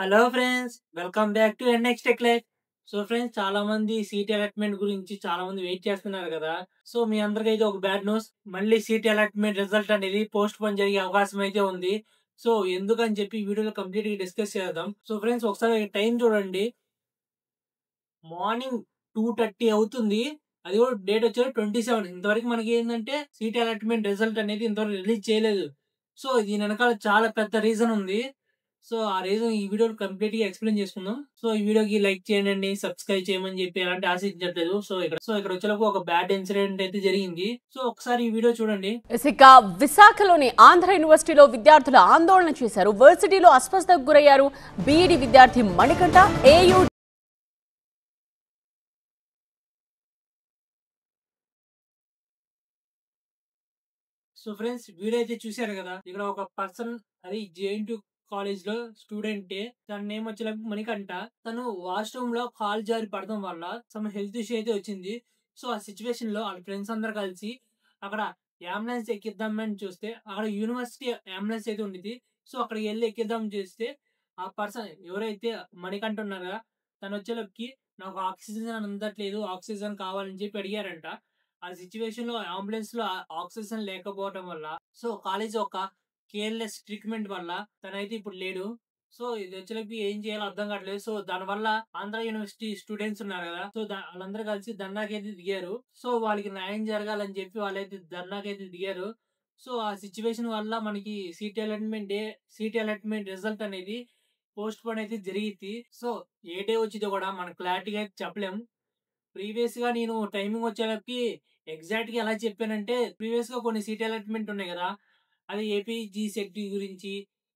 Hello friends, welcome back to NX tech life. So friends, చాలా మంది seat allotment గురించి చాలా మంది వెయిట్ చేస్తున్నారు కదా. సో మీ అందరికైతే ఒక బ్యాడ్ న్యూస్, మళ్ళీ సీట్ అలాట్మెంట్ రిజల్ట్ అనేది పోస్ట్ పోన్ జరిగే అవకాశం అయితే ఉంది. సో ఎందుకని చెప్పి ఈ వీడియోలో కంప్లీట్ గా డిస్కస్ చేద్దాం. సో ఫ్రెండ్స్, ఒకసారి టైం చూడండి. మార్నింగ్ 2:30 అవుతుంది. అది కూడా డేట్ వచ్చేది 27. ఇంతవరకు మనకి ఏంటంటే సీట్ అలాట్మెంట్ రిజల్ట్ అనేది ఇంతవరకు రిలీజ్ చేయలేదు. సో దీని వెనకాల చాలా పెద్ద రీజన్ ఉంది. సో ఆ రీజన్ ఈ వీడియోలో కంప్లీట్ గా ఎక్స్ప్లెయిన్ చేసుకుందాం. సో ఈ వీడియోకి లైక్ చేయండి, సబ్స్క్రైబ్ చేయమని చెప్పి ఎలాంటి ఆశించట్లేదు. సో ఇక్కడ వచ్చేలోపు ఒక బ్యాడ్ ఇన్సిడెంట్ అయితే జరిగింది. సో ఒకసారి ఈ వీడియో చూడండి. ఇక విశాఖలోని ఆంధ్ర యూనివర్సిటీలో విద్యార్థులు ఆందోళన చేశారు. వర్సిటీలో అస్వస్థతకు గురయ్యారు. బీఈడి విద్యార్థి Manikanta AU so friends, video అయితే చూశారు కదా. ఇక్కడ ఒక పర్సన్, అది జేఎన్టీ కాలేజ్ లో స్టూడెంటే. తన నేమ్ వచ్చేలాగా మణికంఠ. తను వాష్రూమ్ లో కాల్ జారి పడడం వల్ల సమ్ హెల్త్ ఇష్యూ అయితే వచ్చింది. సో ఆ సిచ్యువేషన్ లో వాళ్ళ ఫ్రెండ్స్ అందరు కలిసి అక్కడ అంబులెన్స్ ఎక్కిద్దామని చూస్తే అక్కడ యూనివర్సిటీ అంబులెన్స్ అయితే ఉండేది. సో అక్కడికి వెళ్ళి ఎక్కిద్దాం చేస్తే ఆ పర్సన్ ఎవరైతే మణికంఠ ఉన్నారో తను వచ్చేలోకి నాకు ఆక్సిజన్ అందట్లేదు, ఆక్సిజన్ కావాలని చెప్పి అడిగారంట. ఆ సిచ్యువేషన్ లో అంబులెన్స్ లో ఆక్సిజన్ లేకపోవడం వల్ల, సో కాలేజ్ ఒక కేర్లెస్ ట్రీట్మెంట్ వల్ల తనైతే ఇప్పుడు లేడు. సో ఇది వచ్చేలోకి ఏం చేయాలో అర్థం కావట్లేదు. సో దాని వల్ల ఆంధ్ర యూనివర్సిటీ స్టూడెంట్స్ ఉన్నారు కదా, సో వాళ్ళందరూ కలిసి ధర్నాకైతే దిగారు. సో వాళ్ళకి న్యాయం జరగాలని చెప్పి వాళ్ళైతే ధర్నాకైతే దిగారు. సో ఆ సిచ్యువేషన్ వల్ల మనకి సీట్ అలాట్మెంట్ రిజల్ట్ అనేది పోస్ట్ పోన్ అయితే జరిగింది. సో ఏ డే వచ్చిందో కూడా మనం క్లారిటీగా అయితే చెప్పలేం. ప్రీవియస్ గా నేను టైమింగ్ వచ్చేలకి ఎగ్జాక్ట్ గా ఎలా చెప్పానంటే, ప్రీవియస్ గా కొన్ని సీట్ అలాట్మెంట్ ఉన్నాయి కదా, అది ఏపీజీ సెట్ గురించి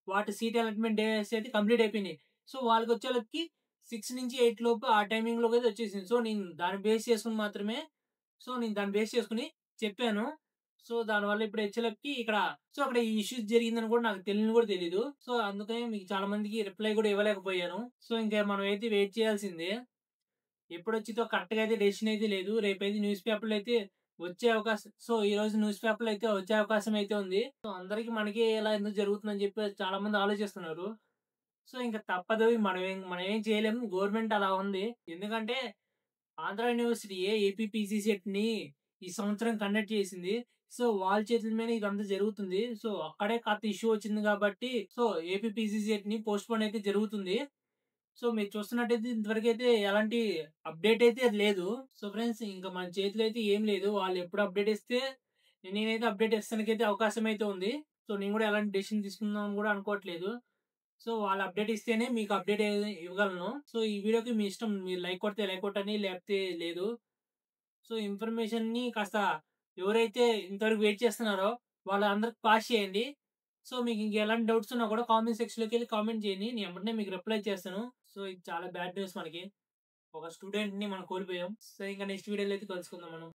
వాటి సీట్ అలాట్మెంట్ డేస్ అయితే కంప్లీట్ అయిపోయినాయి. సో వాళ్ళకి వచ్చేలకి 6 నుంచి 8 లోపు ఆ టైమింగ్ లోకి అయితే వచ్చేసింది. సో నేను దాన్ని బేస్ చేసుకుని మాత్రమే, సో నేను దాన్ని బేస్ చేసుకుని చెప్పాను. సో దానివల్ల ఇప్పుడు వచ్చేలకి ఇక్కడ, సో అక్కడ ఈ ఇష్యూస్ జరిగిందని కూడా నాకు తెలియని కూడా తెలియదు. సో అందుకని మీకు చాలా మందికి రిప్లై కూడా ఇవ్వలేకపోయాను. సో ఇంకా మనం అయితే వెయిట్ చేయాల్సిందే. ఎప్పుడొచ్చిద్దో కరెక్ట్‌గా అయితే డెసిషన్ అయితే లేదు. రేపైతే న్యూస్ పేపర్‌లో అయితే వచ్చే అవకాశం, సో ఈ రోజు న్యూస్ పేపర్‌లో అయితే వచ్చే అవకాశం అయితే ఉంది. సో అందరికి మనకే ఇలా ఎందుకు జరుగుతుందని చెప్పి చాలా మంది ఆలోచిస్తున్నారు. సో ఇంక తప్పదు. మనం ఏం చేయలేము. గవర్నమెంట్ అలా ఉంది. ఎందుకంటే ఆంధ్ర యూనివర్సిటీయే ఏపీపీసీ సెట్‌ని ఈ సంవత్సరం కండక్ట్ చేసింది. సో వాళ్ళ చేతుల మీద ఇదంతా జరుగుతుంది. సో అక్కడే కాస్త ఇష్యూ వచ్చింది కాబట్టి, సో ఏపీపీసీ సెట్‌ని పోస్ట్‌పోన్ అయితే జరుగుతుంది. సో మీరు చూస్తున్నట్టయితే ఇంతవరకైతే ఎలాంటి అప్డేట్ అయితే లేదు. సో ఫ్రెండ్స్, ఇంకా మన చేతిలో అయితే ఏం లేదు. వాళ్ళు ఎప్పుడు అప్డేట్ ఇస్తే నేనైతే అప్డేట్ ఇస్తానికైతే అవకాశం అయితే ఉంది. సో నేను కూడా ఎలాంటి డెసిషన్ తీసుకుందాం అని కూడా అనుకోవట్లేదు. సో వాళ్ళు అప్డేట్ ఇస్తేనే మీకు అప్డేట్ ఇవ్వగలను. సో ఈ వీడియోకి మీ ఇష్టం. మీరు లైక్ కొడితే లైక్ కొట్టండి, లేకపోతే లేదు. సో ఇన్ఫర్మేషన్‌ని కాస్త ఎవరైతే ఇంతవరకు వెయిట్ చేస్తున్నారో వాళ్ళందరికి పాస్ చేయండి. సో మీకు ఇంకెలాంటి డౌట్స్ ఉన్నా కూడా కామెంట్ సెక్షన్‌లోకెళ్ళి కామెంట్ చేయండి. నేను వెంటనే మీకు రిప్లై చేస్తాను. సో ఇది చాలా బ్యాడ్ న్యూస్ మనకి. ఒక స్టూడెంట్‌ని మనం కోల్పోయాం. సో ఇంకా నెక్స్ట్ వీడియోలో అయితే కలుసుకుందాం మనం.